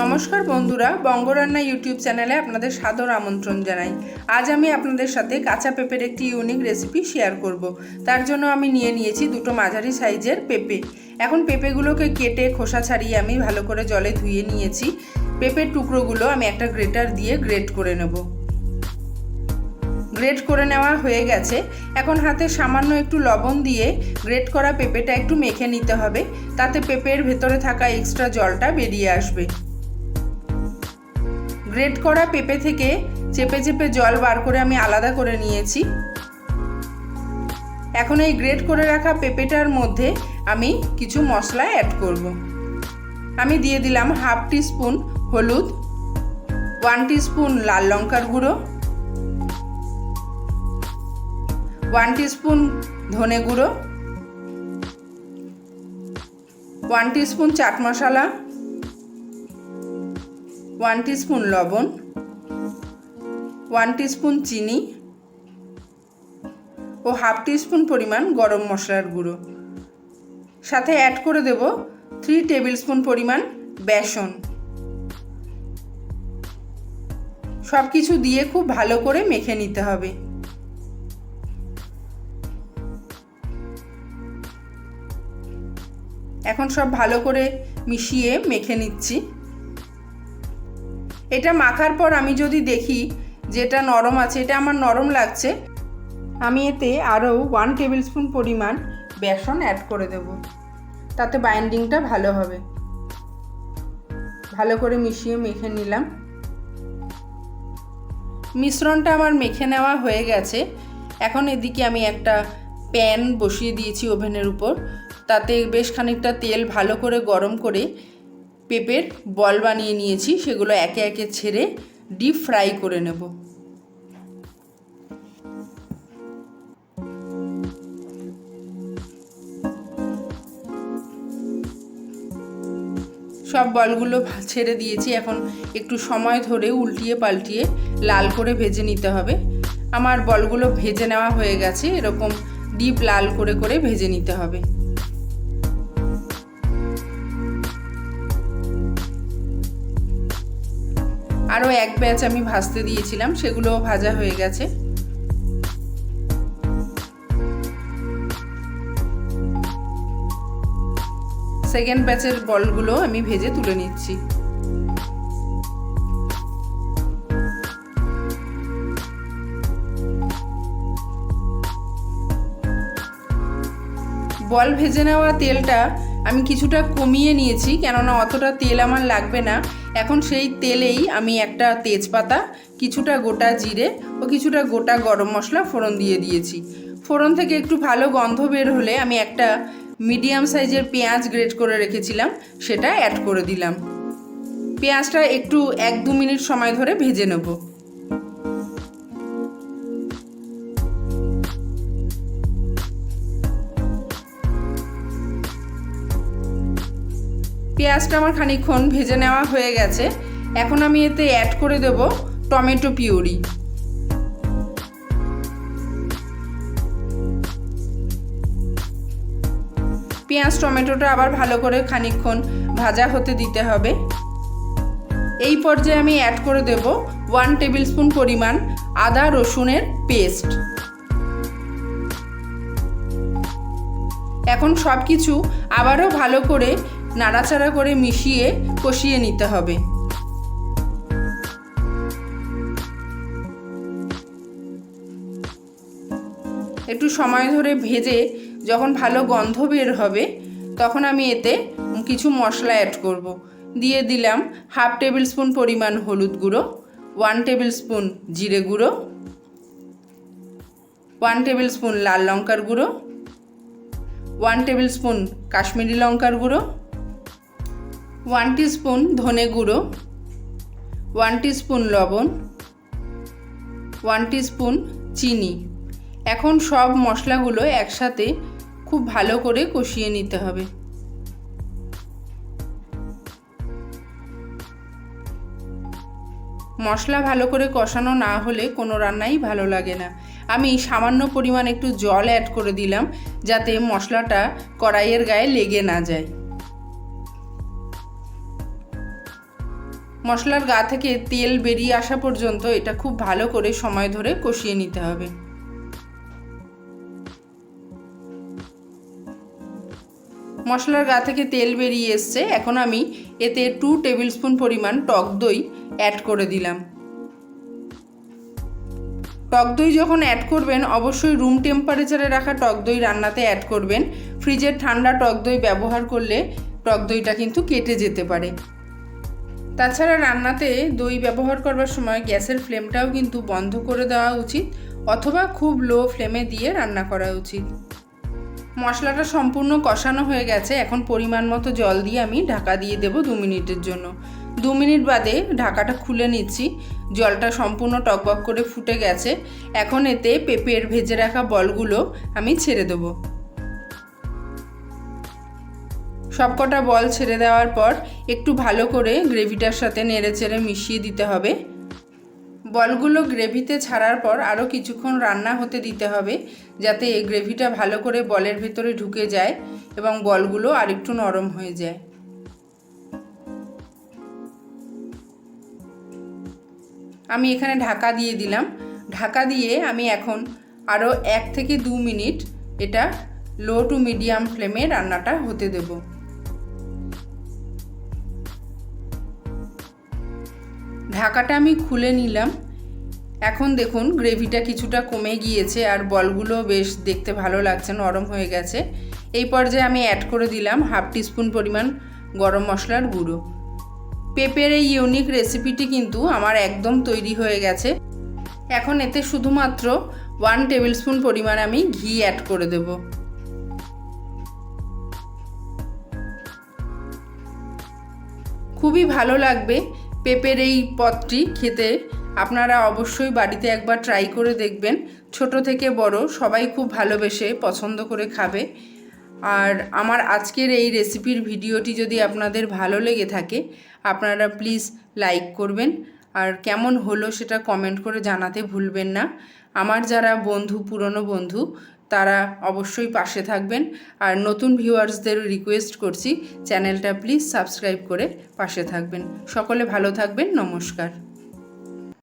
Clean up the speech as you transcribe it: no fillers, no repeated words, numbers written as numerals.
নমস্কার বন্ধুরা, বঙ্গরান্না ইউটিউব চ্যানেলে আপনাদের সাদর আমন্ত্রণ জানাই। আজ আমি আপনাদের সাথে কাঁচা পেঁপের একটি ইউনিক রেসিপি শেয়ার করব। তার জন্য আমি নিয়ে নিয়েছি দুটো মাঝারি সাইজের পেঁপে। এখন পেঁপেগুলোকে কেটে খোসা ছাড়িয়ে আমি ভালো করে জলে ধুয়ে নিয়েছি। পেঁপের টুকরোগুলো আমি একটা গ্রেটার দিয়ে গ্রেট করে নেব। গ্রেট করে নেওয়া হয়ে গেছে। এখন হাতে সামান্য একটু লবণ দিয়ে গ্রেট করা পেঁপেটা একটু মেখে নিতে হবে, তাতে পেঁপের ভেতরে থাকা এক্সট্রা জলটা বেরিয়ে আসবে। গ্রেট করা পেঁপে থেকে চেপে চেপে জল বার করে আমি আলাদা করে নিয়েছি। এখন এই গ্রেট করে রাখা পেঁপেটার মধ্যে আমি কিছু মশলা অ্যাড করব। আমি দিয়ে দিলাম হাফ টিস্পুন হলুদ, 1 টিস্পুন লাল লঙ্কার গুঁড়ো, 1 টিস্পুন ধনে গুঁড়ো, 1 টিস্পুন চাট মশলা, 1 টিস্পুন লবণ, 1 টিস্পুন চিনি ও হাফ টিস্পুন পরিমাণ গরম মশলার গুঁড়ো। সাথে অ্যাড করে দেব 3 টেবিল স্পুন পরিমাণ বেসন। সব কিছু দিয়ে খুব ভালো করে মেখে নিতে হবে। এখন সব ভালো করে মিশিয়ে মেখে নিচ্ছি। এটা মাখার পর আমি যদি দেখি যেটা নরম আছে, এটা আমার নরম লাগছে, আমি এতে আরও 1 টেবিল স্পুন পরিমাণ বেসন অ্যাড করে দেব, তাতে বাইন্ডিংটা ভালো হবে। ভালো করে মিশিয়ে মেখে নিলাম। মিশ্রণটা আমার মেখে নেওয়া হয়ে গেছে। এখন এদিকে আমি একটা প্যান বসিয়ে দিয়েছি ওভেনের উপর, তাতে বেশ খানিকটা তেল ভালো করে গরম করে পেঁপের বল বানিয়ে নিয়েছি। সেগুলো একে একে ছেড়ে ডিপ ফ্রাই করে নেব। সব বলগুলো ছেড়ে দিয়েছি। এখন একটু সময় ধরে উল্টিয়ে পাল্টিয়ে লাল করে ভেজে নিতে হবে। আমার বলগুলো ভেজে নেওয়া হয়ে গেছে। এরকম ডিপ লাল করে করে ভেজে নিতে হবে। আরও এক ব্যাচ আমি ভাজতে দিয়েছিলাম, সেগুলোও ভাজা হয়ে গেছে। সেকেন্ড ব্যাচের বলগুলো আমি ভেজে তুলে নিচ্ছি। বল ভেজে নেওয়া তেলটা আমি কিছুটা কমিয়ে নিয়েছি, কেননা অতটা তেল আমার লাগবে না। এখন সেই তেলেই আমি একটা তেজপাতা, কিছুটা গোটা জিরে ও কিছুটা গোটা গরম মশলা ফোড়ন দিয়ে দিয়েছি। ফোড়ন থেকে একটু ভালো গন্ধ বের হলে আমি একটা মিডিয়াম সাইজের পেঁয়াজ গ্রেট করে রেখেছিলাম, সেটা অ্যাড করে দিলাম। পেঁয়াজটা একটু 1-2 মিনিট সময় ধরে ভেজে নেব। পেঁয়াজটা আমার খানিকক্ষণ ভেজে নেওয়া হয়ে গেছে। এখন আমি এতে অ্যাড করে দেব টমেটো পিউরি। পেঁয়াজ টমেটোটা আবার ভালো করে খানিকক্ষণ ভাজা হতে দিতে হবে। এই পর্যায়ে আমি অ্যাড করে দেব 1 টেবিল স্পুন পরিমাণ আদা রসুনের পেস্ট। এখন সব কিছু আবারও ভালো করে নাড়াচাড়া করে মিশিয়ে কষিয়ে নিতে হবে। একটু সময় ধরে ভেজে যখন ভালো গন্ধ বের হবে, তখন আমি এতে কিছু মশলা অ্যাড করব। দিয়ে দিলাম হাফ টেবিল স্পুন পরিমাণ হলুদ গুঁড়ো, 1 টেবিল স্পুন জিরে গুঁড়ো, 1 টেবিল স্পুন লাল লঙ্কার গুঁড়ো, 1 টেবিল স্পুন কাশ্মীরি লঙ্কার গুঁড়ো, 1 টিস্পুন ধনে গুঁড়ো, 1 টিস্পুন লবণ, 1 টিস্পুন চিনি। এখন সব মশলাগুলো একসাথে খুব ভালো করে কষিয়ে নিতে হবে। মশলা ভালো করে কষানো না হলে কোনো রান্নাই ভালো লাগে না। আমি সামান্য পরিমাণ একটু জল অ্যাড করে দিলাম, যাতে মশলাটা কড়াইয়ের গায়ে লেগে না যায়। মশলার গা থেকে তেল বেরিয়ে আসা পর্যন্ত এটা খুব ভালো করে সময় ধরে কষিয়ে নিতে হবে। মশলার গা থেকে তেল বেরিয়ে এসছে। এখন আমি এতে 2 টেবিল স্পুন পরিমাণ টক দই অ্যাড করে দিলাম। টক দই যখন অ্যাড করবেন অবশ্যই রুম টেম্পারেচারে রাখা টক দই রান্নাতে অ্যাড করবেন। ফ্রিজের ঠান্ডা টক দই ব্যবহার করলে টক দইটা কিন্তু কেটে যেতে পারে। তাছাড়া রান্নাতে দই ব্যবহার করবার সময় গ্যাসের ফ্লেমটাও কিন্তু বন্ধ করে দেওয়া উচিত, অথবা খুব লো ফ্লেমে দিয়ে রান্না করা উচিত। মশলাটা সম্পূর্ণ কষানো হয়ে গেছে। এখন পরিমাণ মতো জল দিয়ে আমি ঢাকা দিয়ে দেব 2 মিনিটের জন্য। 2 মিনিট বাদে ঢাকাটা খুলে নিচ্ছি। জলটা সম্পূর্ণ টকবক করে ফুটে গেছে। এখন এতে পেঁপের ভেজে রাখা বলগুলো আমি ছেড়ে দেবো। সবকটা বল ছেড়ে দেওয়ার পর একটু ভালো করে গ্রেভিটার সাথে নেড়েচেড়ে মিশিয়ে দিতে হবে। বলগুলো গ্রেভিতে ছাড়ার পর আরও কিছুক্ষণ রান্না হতে দিতে হবে, যাতে এই গ্রেভিটা ভালো করে বলের ভেতরে ঢুকে যায় এবং বলগুলো আরেকটু নরম হয়ে যায়। আমি এখানে ঢাকা দিয়ে দিলাম। ঢাকা দিয়ে আমি এখন আরও 1 থেকে 2 মিনিট এটা লো টু মিডিয়াম ফ্লেমে রান্নাটা হতে দেব। ঢাকাটা আমি খুলে নিলাম। এখন দেখুন গ্রেভিটা কিছুটা কমে গিয়েছে আর বলগুলো বেশ দেখতে ভালো লাগছে, নরম হয়ে গেছে। এই পর্যায়ে আমি অ্যাড করে দিলাম 1/2 টিস্পুন পরিমাণ গরম মশলার গুঁড়ো। পেঁপের এই ইউনিক রেসিপিটি কিন্তু আমার একদম তৈরি হয়ে গেছে। এখন এতে শুধুমাত্র 1 টেবিল স্পুন পরিমাণ আমি ঘি অ্যাড করে দেব। খুবই ভালো লাগবে পেঁপের এই পদটি খেতে। আপনারা অবশ্যই বাড়িতে একবার ট্রাই করে দেখবেন। ছোট থেকে বড় সবাই খুব ভালোবেসে পছন্দ করে খাবে। আর আমার আজকের এই রেসিপির ভিডিওটি যদি আপনাদের ভালো লেগে থাকে, আপনারা প্লিজ লাইক করবেন আর কেমন হলো সেটা কমেন্ট করে জানাতে ভুলবেন না। আমার যারা বন্ধু, পুরনো বন্ধু, তারা অবশ্যই পাশে থাকবেন। আর নতুন ভিউয়ার্সদের রিকোয়েস্ট করছি চ্যানেলটা প্লিজ সাবস্ক্রাইব করে পাশে থাকবেন। সকলে ভালো থাকবেন। নমস্কার।